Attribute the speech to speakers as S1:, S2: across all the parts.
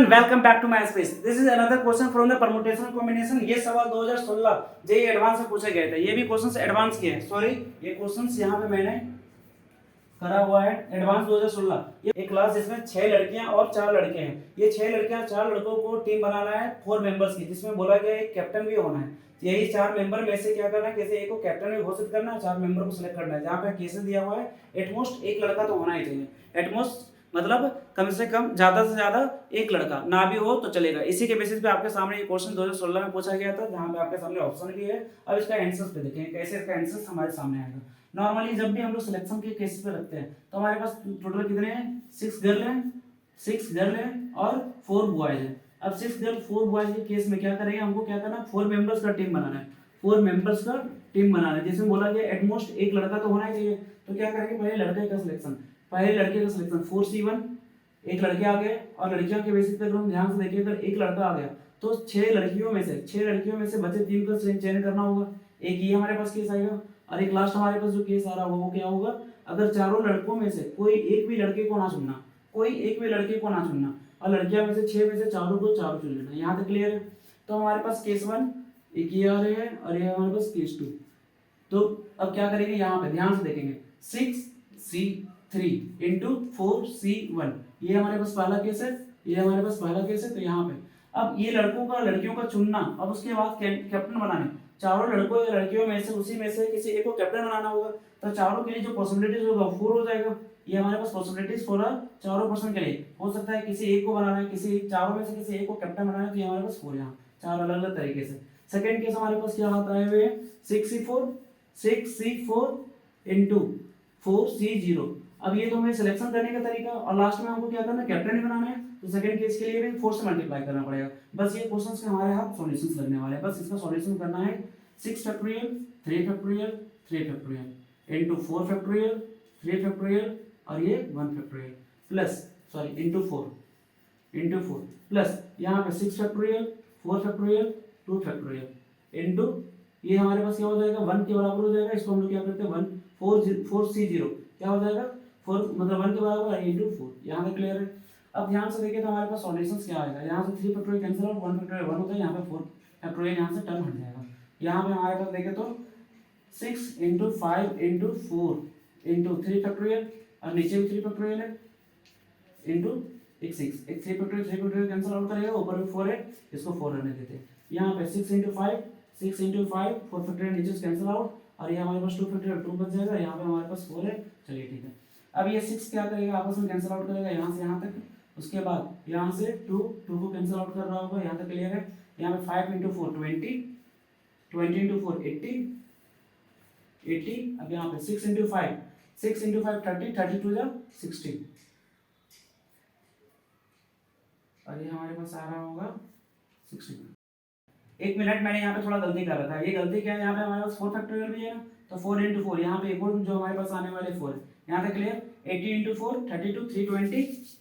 S1: Welcome back to my space. This is another question from the permutation combination. ये सवाल 2016 JEE advance में पूछे गए थे। ये भी क्वेश्चंस एडवांस के हैं। सॉरी, ये क्वेश्चंस यहाँ पे मैंने करा हुआ है एडवांस 2016। ये एक क्लास जिसमें 6 लड़कियां और 4 लड़के हैं। ये 6 लड़कियां 4 लड़कों को टीम बनाना है 4 मेंबर्स की, जिसमें बोला गया है एक कैप्टन भी होना है। यही 4 मेंबर में से क्या करना है, किसी एक को कैप्टन भी घोषित करना है, 4 मेंबर को सिलेक्ट करना है। जहाँ पे केसेस दिया हुआ है एटमोस्ट एक लड़का तो होना ही चाहिए। एटमोस्ट मतलब कम से कम ज्यादा से ज्यादा एक लड़का, ना भी हो तो चलेगा। इसी के बेसिस पे आपके सामने ये क्वेश्चन 2016 में पूछा गया था, जहाँ पे आपके सामने ऑप्शन भी है। अब इसका आंसर्स पे देखें कैसे इसका आंसर्स हमारे सामने आएगा। नॉर्मली जब भी हम लोग सिलेक्शन के केसेस पे रखते हैं तो हमारे पास टोटल कितने हैं, 6 गर्ल हैं, 6 गर्ल हैं और 4 बॉयज हैं। अब 6 गर्ल 4 बॉयज के केस में क्या करेंगे, हमको क्या करना है, 4 मेंबर्स का टीम बनाना है। 4 मेंबर्स का टीम बनाना है, जिसमें बोला गया एटमोस्ट एक लड़का तो होना ही चाहिए। तो क्या करेंगे, पहले लड़के का सिलेक्शन, पहले लड़के का सिलेक्शन 4C1, एक लड़के आ गए। और लड़कियों के बेसिस पे अगर हम ध्यान से देखिए, अगर एक लड़का आ गया तो 6 लड़कियों में से बचे 3 को चयन करना होगा। एक ये हमारे पास केस आएगा और एक लास्ट हमारे पास जो केस आ रहा होगा वो क्या होगा, अगर चारों लड़कों में से कोई एक भी लड़के को ना चुनना, कोई एक भी लड़के को ना चुनना, और लड़कियों में से 6 में से चारों को चारों चुन लेना। यहाँ तक क्लियर है। तो हमारे पास केस 1 एक ये आ रहे हैं और ये हमारे पास केस 2। तो अब क्या करेंगे, यहाँ पे ध्यान से देखेंगे 6C3 इंटू 4C1, ये हमारे पास पहला केस है, ये हमारे पास पहला केस है। तो यहाँ पे अब ये लड़कों का लड़कियों का चुनना, अब उसके बाद कैप्टन बनाने, चारों लड़कों या लड़कियों में से उसी में से किसी एक को कैप्टन बनाना होगा। तो चारों के लिए जो पॉसिबिलिटीज होगा 4 हो जाएगा। ये हमारे पास पॉसिबिलिटीज फॉर चारों पर्सन के लिए हो सकता है, किसी एक को बनाना है, किसी चारों में से किसी एक को कैप्टन बनाना है। तो ये हमारे पास 4 यहाँ 4 अलग अलग तरीके से। सेकंड केस हमारे पास क्या आता है, 6C4 इंटू 4C0। अब ये तो हमें सिलेक्शन करने का तरीका, और लास्ट में हमको क्या करना है, कैप्टन ही बनाना है। तो सेकंड केस के लिए भी 4 से मल्टीप्लाई करना पड़ेगा। बस ये क्वेश्चंस के हमारे हाथ सॉल्यूशंस लगने वाले हैं। बस इसका सॉल्यूशन करना है 6 factorial 3 factorial 3 factorial into 4 factorial 3 factorial और ये 1 factorial plus sorry into 4 plus यहाँ पे 6 फैक्टोरियल 4 फैक्टोरियल 2 फैक्टोरियल इंटू ये हमारे पास क्या हो जाएगा, 1 के बराबर हो जाएगा। इसको हम लोग क्या करते हैं 4C0 क्या हो जाएगा 4 मतलब 1 के बराबर इंटू 4। यहाँ पे क्लियर है। अब ध्यान से देखिए तो हमारे पास सॉल्यूशंस क्या आएगा, यहाँ से 3 फैक्टोरियल कैंसिल आउट, 1 फैक्टोरियल 1 होता है, यहाँ पे 4 फैक्टोरियल यहाँ से टर्म हट जाएगा। यहाँ पे हमारे पास देखें तो 6 इंटू 5 इंटू 4 इंटू 3 फैक्टोरियल और नीचे भी 3 फैक्टोरियल है इंटू एक 6, एक 3 फैक्टोरियल कैंसिल आउट करेगा, ऊपर में 4 है, इसको 4 रहने देते हैं। यहाँ पे 6 इंटू 5 4 फैक्टोरियल नीचे से कैंसिल आउट, और ये हमारे पास 2 फैक्टोरियल 2 बच जाएगा। यहाँ पे हमारे पास 4 है। चलिए ठीक है। अब ये 6 क्या करेगा, आपस में कैंसिल आउट करेगा यहाँ से यहाँ तक। उसके बाद यहाँ से 2 को कैंसिल आउट कर रहा होगा, यहाँ तक क्लियर है। यहाँ पे 5 इंटू 4 20 इंटू 4 80। अब यहाँ पे 6 इंटू 5 30 32 जा 60, और ये हमारे पास आ रहा होगा 60। एक मिनट, मैंने यहाँ पे थोड़ा गलती कर रखा है। ये गलती क्या है, यहाँ पे हमारे पास 4 फैक्टोरियल भी है ना, तो 4 इंटू 4 यहाँ पे एक और जो हमारे पास आने वाले 4 है। यहाँ तक क्लियर। 80 into 4 32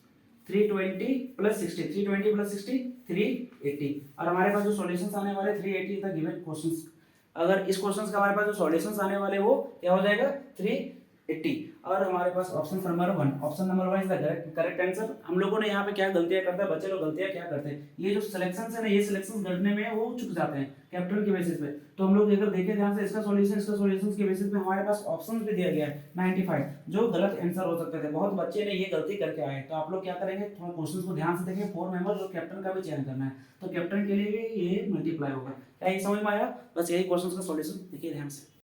S1: 320 plus 60 320 plus 60 380। और हमारे पास जो सॉल्यूशंस आने वाले 380 था गिवन क्वेश्चंस। अगर इस क्वेश्चंस का हमारे पास जो सॉल्यूशंस आने वाले वो क्या हो जाएगा 380। और हमारे पास option number 1 is the correct answer. हम लोगों ने यहाँ पे क्या गलतियां करते हैं, बच्चे लोग गलतियां क्या करते हैं, ये जो सिलेक्शन है ना, ये सिलेक्शन करने में वो चुक जाते हैं कैप्टन के बेसिस पे। तो हम लोग अगर देखें ध्यान से इसका सॉल्यूशन के बेसिस पे हमारे पास ऑप्शंस भी दिया गया है 95 जो गलत आंसर हो सकते थे। बहुत बच्चे ने ये गलती करके आए। तो आप लोग क्या करेंगे, थोड़ा क्वेश्चंस को ध्यान से देखें। 4 मेंबर और कैप्टन का भी चयन करना है, तो कैप्टन के लिए भी ये मल्टीप्लाई होगा। क्या ये समझ में आया? बस यही क्वेश्चंस का सॉल्यूशन देखिए ध्यान से।